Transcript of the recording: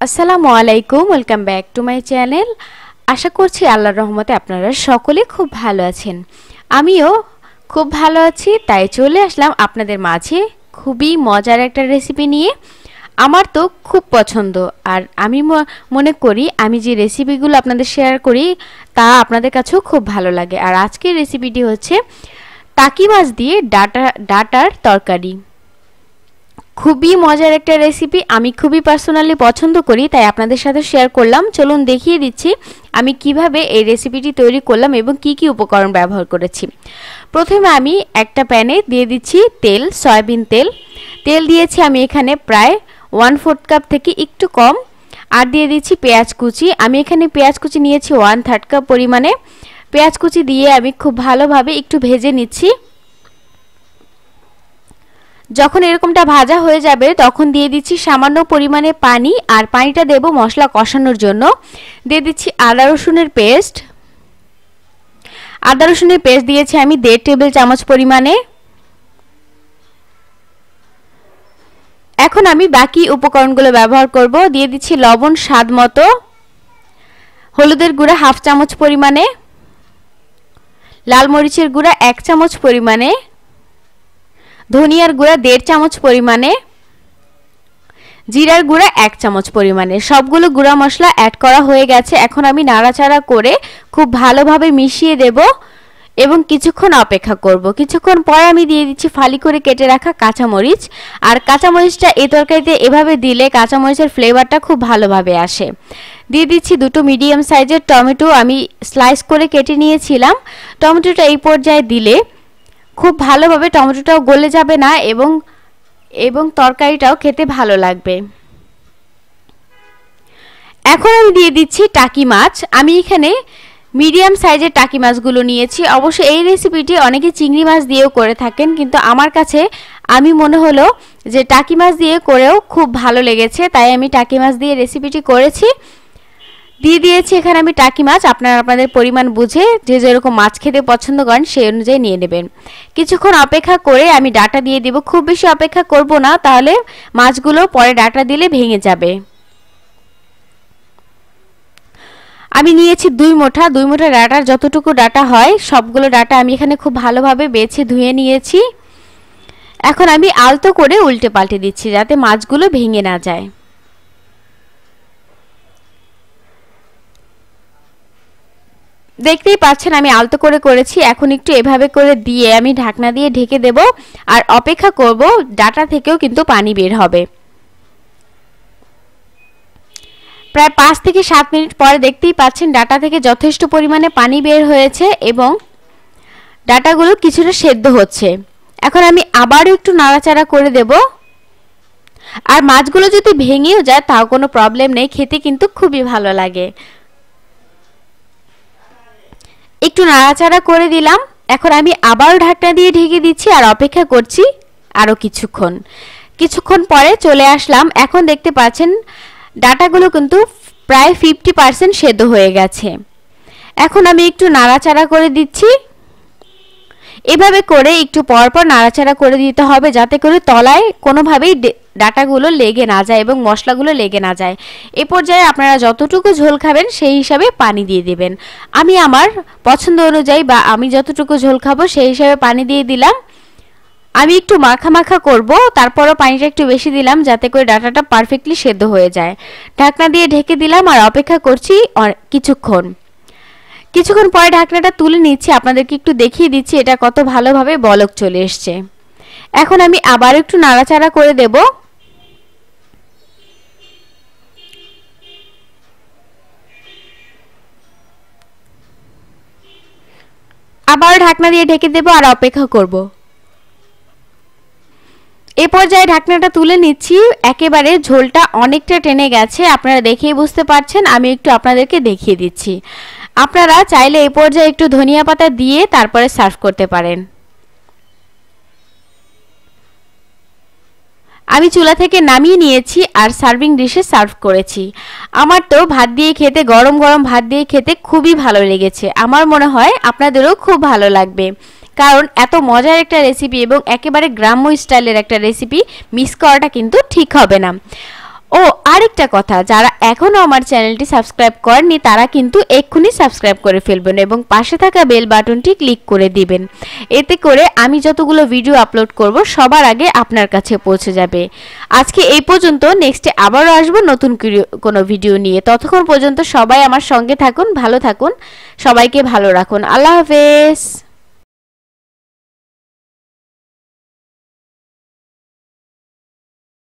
আসসালামু আলাইকুম, welcome back to my channel. আশা করছি আল্লাহর রহমতে আপনারা সকলে খুব ভালো আছেন। আমিও খুব ভালো আছি, তাই চলে আসলাম আপনাদের মাঝে খুবই মজার একটা রেসিপি নিয়ে। আমার তো খুব পছন্দ, আর আমি মনে করি আমি যে রেসিপিগুলো আপনাদের শেয়ার করি তা আপনাদের কাছেও খুব ভালো লাগে। আর আজকের রেসিপিটি হচ্ছে টাকি মাছ দিয়ে ডাটার তরকারি। খুবই মজার একটা রেসিপি, আমি খুবই পার্সোনালি পছন্দ করি, তাই আপনাদের সাথে শেয়ার করলাম। চলুন দেখিয়ে দিচ্ছি আমি কিভাবে এই রেসিপিটি তৈরি করলাম এবং কি কি উপকরণ ব্যবহার করেছি। প্রথমে আমি একটা প্যানে দিয়ে দিচ্ছি তেল, সয়াবিন তেল। তেল দিয়েছি আমি এখানে প্রায় 1/4 কাপ থেকে একটু কম। আর দিয়ে দিচ্ছি পেঁয়াজ কুচি। আমি এখানে পেঁয়াজ কুচি নিয়েছি 1/3 কাপ পরিমাণে। পেঁয়াজ কুচি দিয়ে আমি খুব ভালোভাবে একটু ভেজে নিচ্ছি। যখন এরকমটা ভাজা হয়ে যাবে তখন দিয়ে দিচ্ছি সামান্য পরিমাণে পানি, আর পানিটা দেব মশলা কষানোর জন্য। দিয়ে দিচ্ছি আদা রসুনের পেস্ট। আদা রসুনের পেস্ট দিয়েছি আমি 1.5 টেবিল চামচ পরিমাণে। এখন আমি বাকি উপকরণগুলো ব্যবহার করব। দিয়ে দিচ্ছি লবণ স্বাদ মতো, হলুদের গুঁড়া 1/2 চামচ পরিমাণে, লাল মরিচের গুঁড়া 1 চামচ পরিমাণে, ধনিয়ার গুঁড়া 1.5 চামচ পরিমাণে, জিরার গুঁড়া 1 চামচ পরিমাণে। সবগুলো গুঁড়া মশলা অ্যাড করা হয়ে গেছে। এখন আমি নাড়াচাড়া করে খুব ভালোভাবে মিশিয়ে দেব এবং কিছুক্ষণ অপেক্ষা করব। কিছুক্ষণ পর আমি দিয়ে দিচ্ছি ফালি করে কেটে রাখা কাঁচামরিচ। আর কাঁচামরিচটা এই তরকারিতে এভাবে দিলে কাঁচামরিচের ফ্লেভারটা খুব ভালোভাবে আসে। দিয়ে দিচ্ছি 2টো মিডিয়াম সাইজের টমেটো, আমি স্লাইস করে কেটে নিয়েছিলাম। টমেটোটা এই পর্যায়ে দিলে খুব ভালোভাবে টমেটোটাও গলে যাবে না এবং তরকারিটাও খেতে ভালো লাগবে। এখন আমি দিয়ে দিচ্ছি টাকি মাছ। আমি এখানে মিডিয়াম সাইজের টাকি মাছগুলো নিয়েছি। অবশ্য এই রেসিপিটি অনেকে চিংড়ি মাছ দিয়েও করে থাকেন, কিন্তু আমার কাছে মনে হলো যে টাকি মাছ দিয়ে করেও খুব ভালো লেগেছে, তাই আমি টাকি মাছ দিয়ে রেসিপিটি করেছি। দিয়ে দিয়েছি এখানে আমি টাকি মাছ। আপনারা আপনাদের পরিমাণ বুঝে যে যেরকম মাছ খেতে পছন্দ করেন সেই অনুযায়ী নিয়ে নেবেন। কিছুক্ষণ অপেক্ষা করে আমি ডাটা দিয়ে দিব। খুব বেশি অপেক্ষা করব না, তাহলে মাছগুলো পরে ডাটা দিলে ভেঙে যাবে। আমি নিয়েছি 2 মুঠা ডাটার যতটুকু ডাটা হয় সবগুলো ডাটা আমি এখানে খুব ভালোভাবে বেছে ধুয়ে নিয়েছি। এখন আমি আলতো করে উল্টে পাল্টে দিচ্ছি যাতে মাছগুলো ভেঙে না যায়। দেখতেই পাচ্ছেন আমি আলতো করে করেছি। এখন একটু এভাবে করে দিয়ে আমি ঢাকনা দিয়ে ঢেকে দেব আর অপেক্ষা করব। ডাটা থেকেও কিন্তু পানি বের হবে। প্রায় 5 থেকে 7 মিনিট পরে দেখতেই পাচ্ছেন ডাটা থেকে যথেষ্ট পরিমাণে পানি বের হয়েছে এবং ডাটাগুলো কিছুটা সেদ্ধ হচ্ছে। এখন আমি আবারও একটু নাড়াচাড়া করে দেব। আর মাছগুলো যদি ভেঙেও যায় তাও কোনো প্রবলেম নেই, খেতে কিন্তু খুবই ভালো লাগে। একটু নাড়াচাড়া করে দিলাম। এখন আমি আবারও ঢাকনা দিয়ে ঢেকে দিচ্ছি আর অপেক্ষা করছি আরও কিছুক্ষণ পরে চলে আসলাম। এখন দেখতে পাচ্ছেন ডাটাগুলো কিন্তু প্রায় 50% সেদ্ধ হয়ে গেছে। এখন আমি একটু নাড়াচাড়া করে দিচ্ছি। এভাবে করে একটু পরপর নাড়াচাড়া করে দিতে হবে যাতে করে তলায় কোনোভাবেই ডাটাগুলো লেগে না যায় এবং মশলাগুলো লেগে না যায়। এ পর্যায়ে আপনারা যতটুকু ঝোল খাবেন সেই হিসাবে পানি দিয়ে দিবেন। আমি আমার পছন্দ অনুযায়ী বা আমি যতটুকু ঝোল খাবো সেই হিসাবে পানি দিয়ে দিলাম। আমি একটু মাখা মাখা করব, তারপরও পানিটা একটু বেশি দিলাম যাতে করে ডাটাটা পারফেক্টলি সেদ্ধ হয়ে যায়। ঢাকনা দিয়ে ঢেকে দিলাম আর অপেক্ষা করছি কিছুক্ষণ পরে ঢাকনাটা তুলে নিচ্ছি। আপনাদেরকে একটু দেখিয়ে দিচ্ছি এটা কত ভালোভাবে বলক চলে এসছে। এখন আমি আবার একটু নাড়াচাড়া করে দেব। আবার ঢাকনা দিয়ে ঢেকে দেব আর অপেক্ষা করব। এ পর্যায়ে ঢাকনাটা তুলে নিচ্ছি। একেবারে ঝোলটা অনেকটা টেনে গেছে, আপনারা দেখেই বুঝতে পারছেন। আমি একটু আপনাদেরকে দেখিয়ে দিচ্ছি। আপনারা চাইলে এই পর্যায়ে একটু ধনিয়া পাতা দিয়ে তারপরে সার্ভ করতে পারেন। আমি চুলা থেকে নামিয়ে নিয়েছি আর সার্ভিং ডিশে সার্ভ করেছি। আমার তো ভাত দিয়ে খেতে, গরম গরম ভাত দিয়ে খেতে খুবই ভালো লেগেছে। আমার মনে হয় আপনাদেরও খুব ভালো লাগবে, কারণ এত মজার একটা রেসিপি এবং একেবারে গ্রাম্য স্টাইলের একটা রেসিপি মিস করাটা কিন্তু ঠিক হবে না। ও আরেকটা কথা, যারা এখনো আমার চ্যানেলটি সাবস্ক্রাইব করেননি তারা কিন্তু এক্ষুনি সাবস্ক্রাইব করে ফেলবেন এবং পাশে থাকা বেল বাটনটি ক্লিক করে দিবেন। এতে করে আমি যতগুলো ভিডিও আপলোড করব সবার আগে আপনার কাছে পৌঁছে যাবে। আজকে এই পর্যন্ত, নেক্সটে আবারও আসবো নতুন কোনো ভিডিও নিয়ে। ততক্ষণ পর্যন্ত সবাই আমার সঙ্গে থাকুন, ভালো থাকুন, সবাইকে ভালো রাখুন। আল্লাহ হাফেজ।